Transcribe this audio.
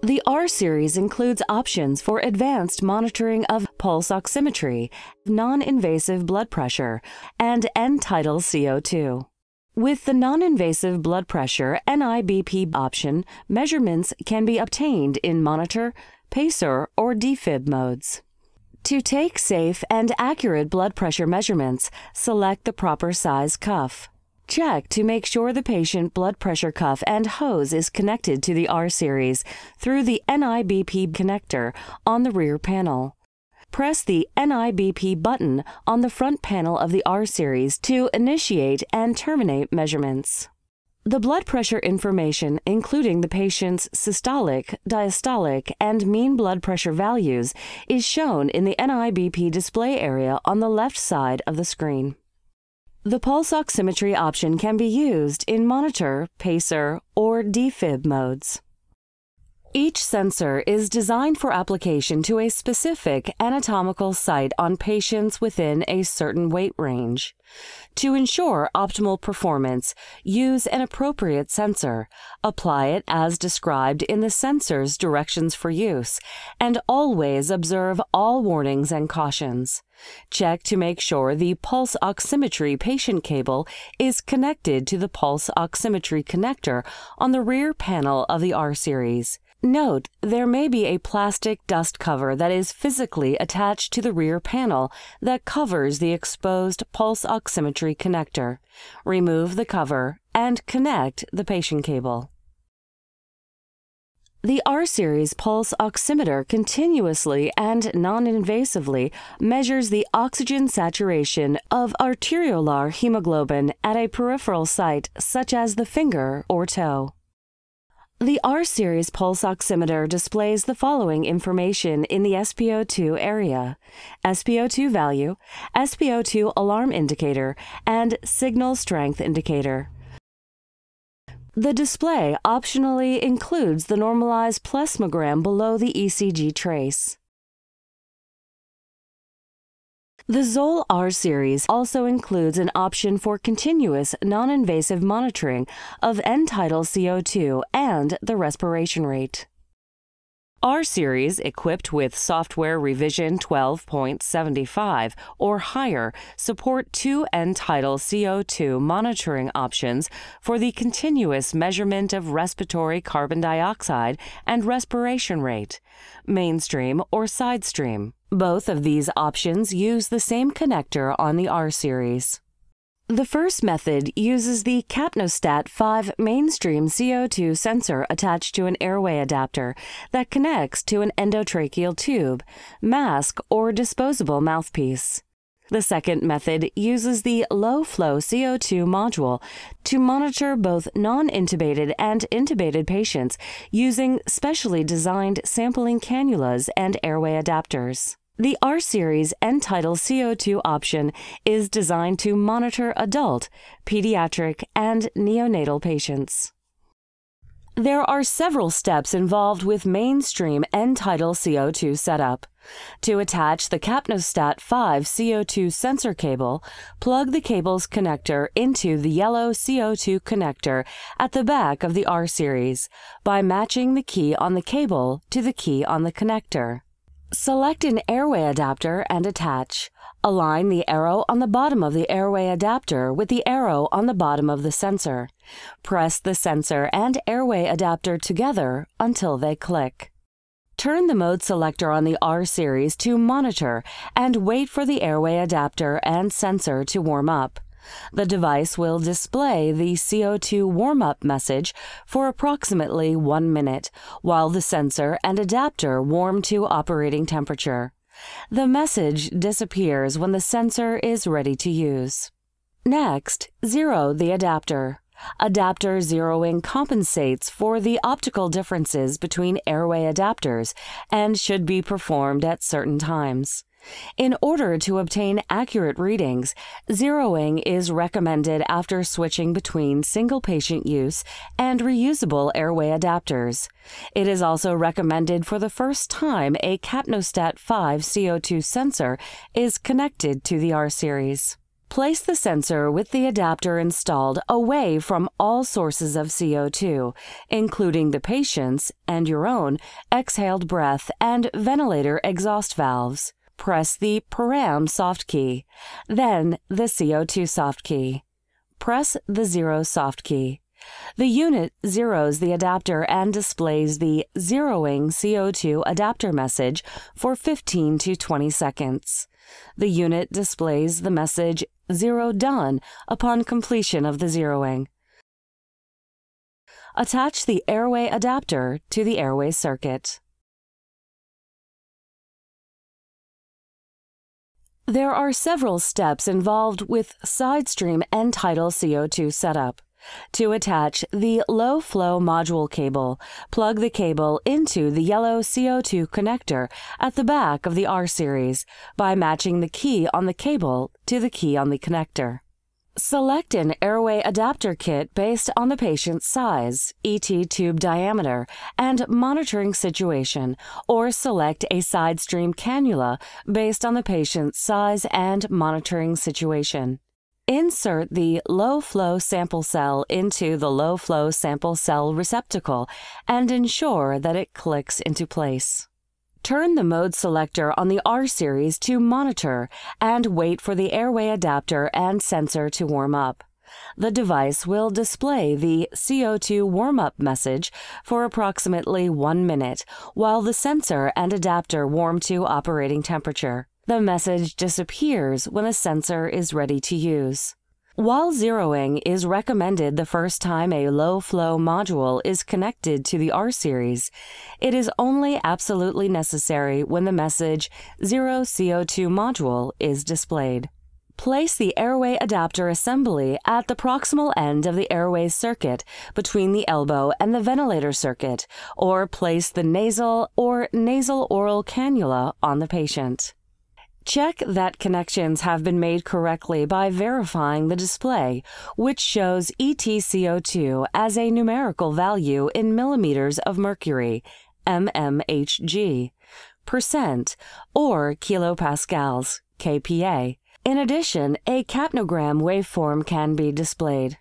The R-Series includes options for advanced monitoring of pulse oximetry, non-invasive blood pressure, and end-tidal CO2. With the non-invasive blood pressure NIBP option, measurements can be obtained in monitor, pacer, or defib modes. To take safe and accurate blood pressure measurements, select the proper size cuff. Check to make sure the patient blood pressure cuff and hose is connected to the R-Series through the NIBP connector on the rear panel. Press the NIBP button on the front panel of the R-Series to initiate and terminate measurements. The blood pressure information, including the patient's systolic, diastolic, and mean blood pressure values, is shown in the NIBP display area on the left side of the screen. The pulse oximetry option can be used in monitor, pacer, or defib modes. Each sensor is designed for application to a specific anatomical site on patients within a certain weight range. To ensure optimal performance, use an appropriate sensor, apply it as described in the sensor's directions for use, and always observe all warnings and cautions. Check to make sure the pulse oximetry patient cable is connected to the pulse oximetry connector on the rear panel of the R-Series. Note, there may be a plastic dust cover that is physically attached to the rear panel that covers the exposed pulse oximetry connector. Remove the cover and connect the patient cable. The R-Series pulse oximeter continuously and non-invasively measures the oxygen saturation of arteriolar hemoglobin at a peripheral site such as the finger or toe. The R-Series pulse oximeter displays the following information in the SpO2 area: SpO2 value, SpO2 alarm indicator, and signal strength indicator. The display optionally includes the normalized plethysmogram below the ECG trace. The Zoll R-Series also includes an option for continuous non-invasive monitoring of end-tidal CO2 and the respiration rate. R-Series, equipped with software revision 12.75 or higher, support two end-tidal CO2 monitoring options for the continuous measurement of respiratory carbon dioxide and respiration rate, mainstream or side stream. Both of these options use the same connector on the R-Series. The first method uses the Capnostat 5 mainstream CO2 sensor attached to an airway adapter that connects to an endotracheal tube, mask, or disposable mouthpiece. The second method uses the low-flow CO2 module to monitor both non-intubated and intubated patients using specially designed sampling cannulas and airway adapters. The R-Series end-tidal CO2 option is designed to monitor adult, pediatric, and neonatal patients. There are several steps involved with mainstream end-tidal CO2 setup. To attach the Capnostat 5 CO2 sensor cable, plug the cable's connector into the yellow CO2 connector at the back of the R-Series by matching the key on the cable to the key on the connector. Select an airway adapter and attach. Align the arrow on the bottom of the airway adapter with the arrow on the bottom of the sensor. Press the sensor and airway adapter together until they click. Turn the mode selector on the R-Series to Monitor and wait for the airway adapter and sensor to warm up. The device will display the CO2 warm-up message for approximately 1 minute, while the sensor and adapter warm to operating temperature. The message disappears when the sensor is ready to use. Next, zero the adapter. Adapter zeroing compensates for the optical differences between airway adapters and should be performed at certain times. In order to obtain accurate readings, zeroing is recommended after switching between single patient use and reusable airway adapters. It is also recommended for the first time a Capnostat 5 CO2 sensor is connected to the R-Series. Place the sensor with the adapter installed away from all sources of CO2, including the patient's and your own exhaled breath and ventilator exhaust valves. Press the param soft key, then the CO2 soft key. Press the 0 soft key. The unit zeroes the adapter and displays the zeroing CO2 adapter message for 15 to 20 seconds. The unit displays the message "Zero done" upon completion of the zeroing. Attach the airway adapter to the airway circuit. There are several steps involved with side stream end tidal CO2 setup. To attach the low-flow module cable, plug the cable into the yellow CO2 connector at the back of the R-series by matching the key on the cable to the key on the connector. Select an airway adapter kit based on the patient's size, ET tube diameter, and monitoring situation, or select a side stream cannula based on the patient's size and monitoring situation. Insert the low-flow sample cell into the low-flow sample cell receptacle and ensure that it clicks into place. Turn the mode selector on the R-series to Monitor and wait for the airway adapter and sensor to warm up. The device will display the CO2 warm-up message for approximately 1 minute while the sensor and adapter warm to operating temperature. The message disappears when the sensor is ready to use. While zeroing is recommended the first time a low-flow module is connected to the R-series, it is only absolutely necessary when the message "Zero CO2 module" is displayed. Place the airway adapter assembly at the proximal end of the airway circuit between the elbow and the ventilator circuit, or place the nasal or nasal-oral cannula on the patient. Check that connections have been made correctly by verifying the display, which shows EtCO2 as a numerical value in millimeters of mercury, mmHg, percent, or kilopascals, kPa. In addition, a capnogram waveform can be displayed.